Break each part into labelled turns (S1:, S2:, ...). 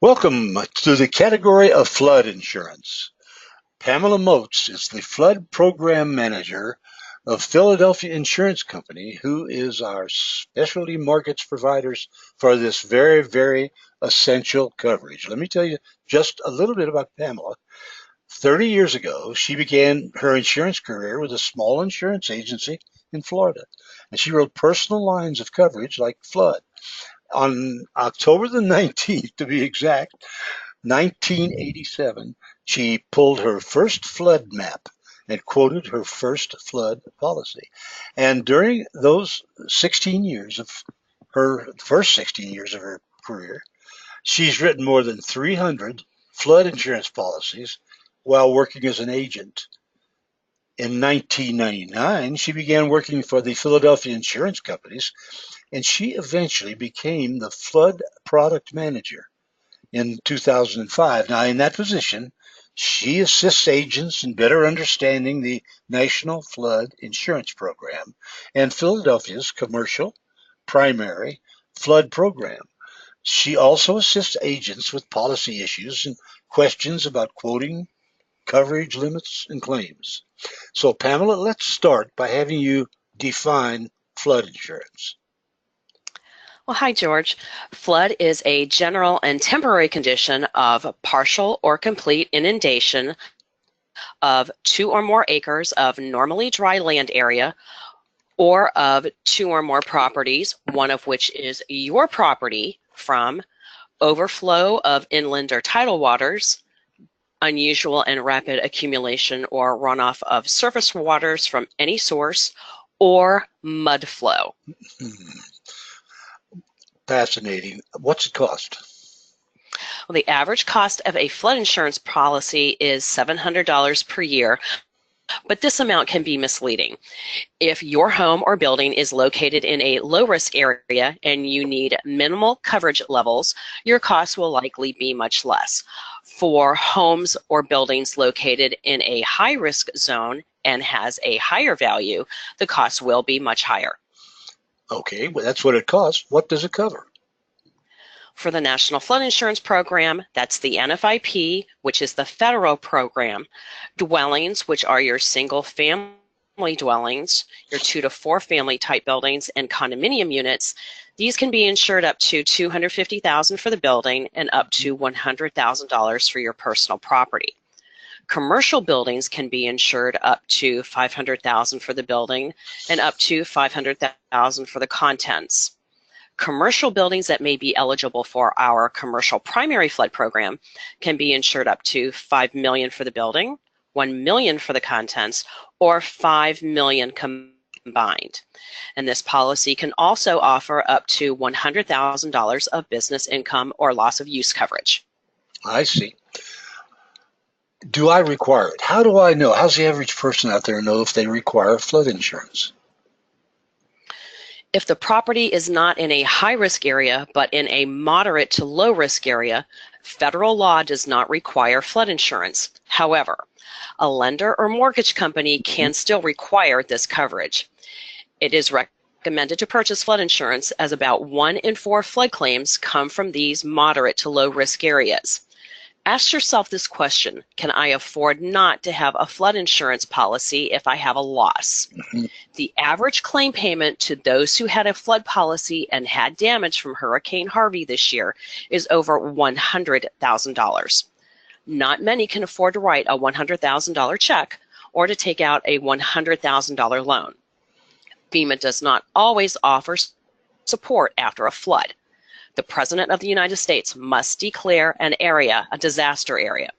S1: Welcome to the category of flood insurance. Pamela Moats is the flood program manager of Philadelphia Insurance Company, who is our specialty mortgage providers for this very essential coverage. Let me tell you just a little bit about Pamela. 30 years ago, she began her insurance career with a small insurance agency in Florida, and she wrote personal lines of coverage like flood. On October the 19th, to be exact, 1987, she pulled her first flood map and quoted her first flood policy. And during those 16 years of her first 16 years of her career, she's written more than 300 flood insurance policies while working as an agent. In 1999, she began working for the Philadelphia insurance companies, and she eventually became the flood product manager in 2005. Now, in that position, she assists agents in better understanding the National Flood Insurance Program and Philadelphia's commercial primary flood program. She also assists agents with policy issues and questions about quoting, coverage limits, and claims. So, Pamela, let's start by having you define flood insurance.
S2: Well, hi, George. Flood is a general and temporary condition of partial or complete inundation of 2 or more acres of normally dry land area or of 2 or more properties, one of which is your property, from overflow of inland or tidal waters, unusual and rapid accumulation or runoff of surface waters from any source, or mud flow.
S1: Fascinating. What's it cost?
S2: Well, the average cost of a flood insurance policy is $700 per year, but this amount can be misleading. If your home or building is located in a low-risk area and you need minimal coverage levels, your costs will likely be much less. For homes or buildings located in a high-risk zone and has a higher value, the cost will be much higher.
S1: Okay, well, that's what it costs. What does it cover?
S2: For the National Flood Insurance Program, that's the NFIP, which is the federal program. Dwellings, which are your single family dwellings, your 2 to 4 family type buildings, and condominium units, these can be insured up to $250,000 for the building and up to $100,000 for your personal property. Commercial buildings can be insured up to $500,000 for the building and up to $500,000 for the contents. Commercial buildings that may be eligible for our commercial primary flood program can be insured up to $5 million for the building, $1 million for the contents, or $5 million combined. And this policy can also offer up to $100,000 of business income or loss of use coverage.
S1: I see. Do I require it? How do I know? How's the average person out there know if they require flood insurance?
S2: If the property is not in a high-risk area, but in a moderate to low-risk area, federal law does not require flood insurance. However, a lender or mortgage company can still require this coverage. It is recommended to purchase flood insurance as about 1 in 4 flood claims come from these moderate to low-risk areas. Ask yourself this question: can I afford not to have a flood insurance policy if I have a loss? The average claim payment to those who had a flood policy and had damage from Hurricane Harvey this year is over $100,000. Not many can afford to write a $100,000 check or to take out a $100,000 loan. FEMA does not always offer support after a flood. The President of the United States must declare an area a disaster area.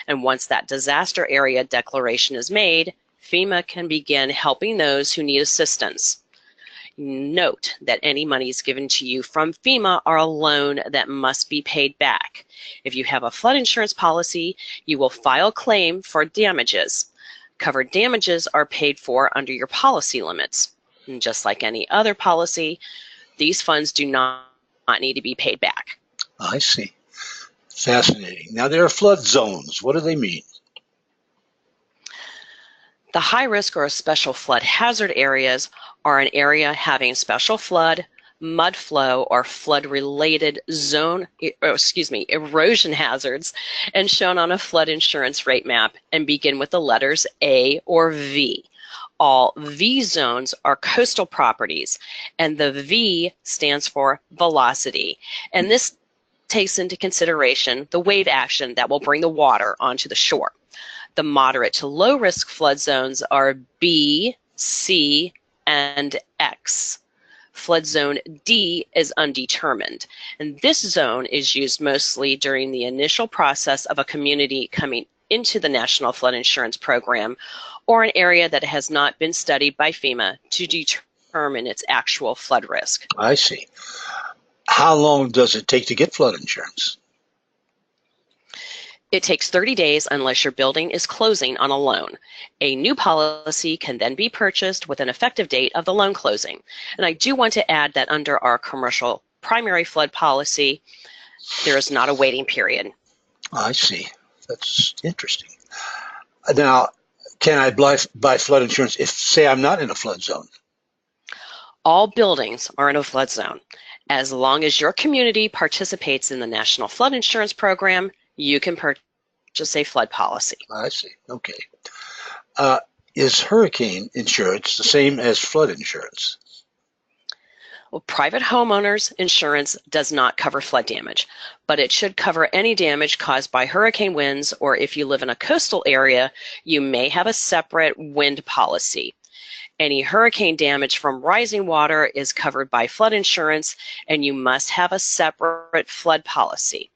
S2: And once that disaster area declaration is made, FEMA can begin helping those who need assistance. Note that any monies given to you from FEMA are a loan that must be paid back. If you have a flood insurance policy, you will file a claim for damages. Covered damages are paid for under your policy limits. And just like any other policy, these funds do not need to be paid back.
S1: I see. Fascinating. Now, there are flood zones. What do they mean?
S2: The high risk or special flood hazard areas are an area having special flood, mud flow or flood-related erosion hazards, and shown on a flood insurance rate map and begin with the letters A or V. All V zones are coastal properties, and the V stands for velocity. And this takes into consideration the wave action that will bring the water onto the shore. The moderate to low risk flood zones are B, C, and X. Flood zone D is undetermined, and this zone is used mostly during the initial process of a community coming into the National Flood Insurance Program, or an area that has not been studied by FEMA to determine its actual flood risk.
S1: I see. How long does it take to get flood insurance?
S2: It takes 30 days unless your building is closing on a loan. A new policy can then be purchased with an effective date of the loan closing. And I do want to add that under our commercial primary flood policy, there is not a waiting period.
S1: I see. That's interesting. Now, can I buy flood insurance if, say, I'm not in a flood zone?
S2: All buildings are in a flood zone. As long as your community participates in the National Flood Insurance Program, you can purchase a flood policy.
S1: I see. Okay. Is hurricane insurance the same as flood insurance?
S2: Well, private homeowners insurance does not cover flood damage, but it should cover any damage caused by hurricane winds, or if you live in a coastal area, you may have a separate wind policy. Any hurricane damage from rising water is covered by flood insurance, and you must have a separate flood policy.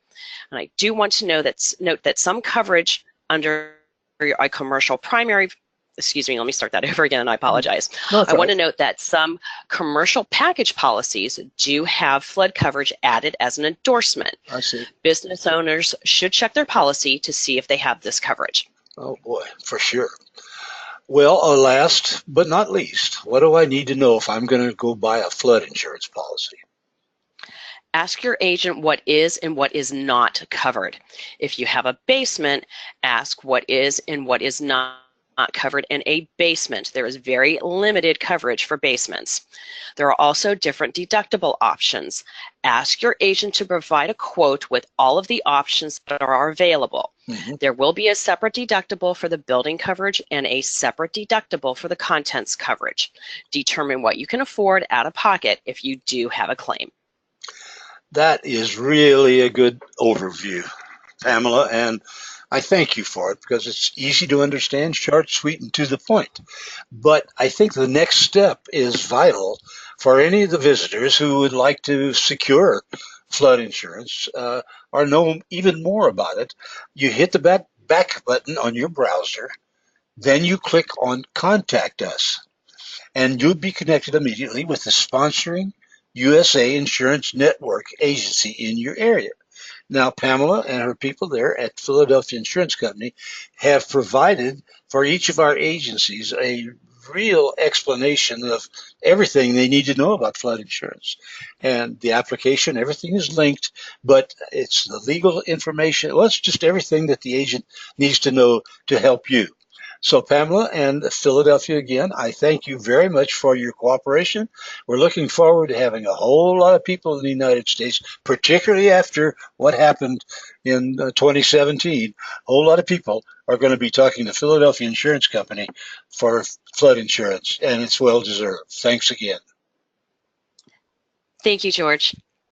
S2: And I do want to note that some coverage under a commercial primary, let me start that over again, and I apologize.
S1: No,
S2: I want to note that some commercial package policies do have flood coverage added as an endorsement.
S1: I see.
S2: Business owners should check their policy to see if they have this coverage.
S1: Oh boy, for sure. Well, last but not least, what do I need to know if I'm going to go buy a flood insurance policy?
S2: Ask your agent what is and what is not covered. If you have a basement, ask what is and what is not covered in a basement. There is very limited coverage for basements. There are also different deductible options. Ask your agent to provide a quote with all of the options that are available. Mm-hmm. There will be a separate deductible for the building coverage and a separate deductible for the contents coverage. Determine what you can afford out of pocket if you do have a claim.
S1: That is really a good overview, Pamela, and I thank you for it because it's easy to understand, short, sweet, and to the point. But I think the next step is vital for any of the visitors who would like to secure flood insurance or know even more about it. You hit the back button on your browser, then you click on Contact Us, and you'll be connected immediately with the sponsoring USA Insurance Network agency in your area. Now, Pamela and her people there at Philadelphia Insurance Company have provided for each of our agencies a real explanation of everything they need to know about flood insurance. And the application, everything is linked, but it's the legal information. Well, it's just everything that the agent needs to know to help you. So Pamela and Philadelphia again, I thank you very much for your cooperation. We're looking forward to having a whole lot of people in the United States, particularly after what happened in 2017. A whole lot of people are going to be talking to Philadelphia Insurance Company for flood insurance, and it's well deserved. Thanks again.
S2: Thank you, George.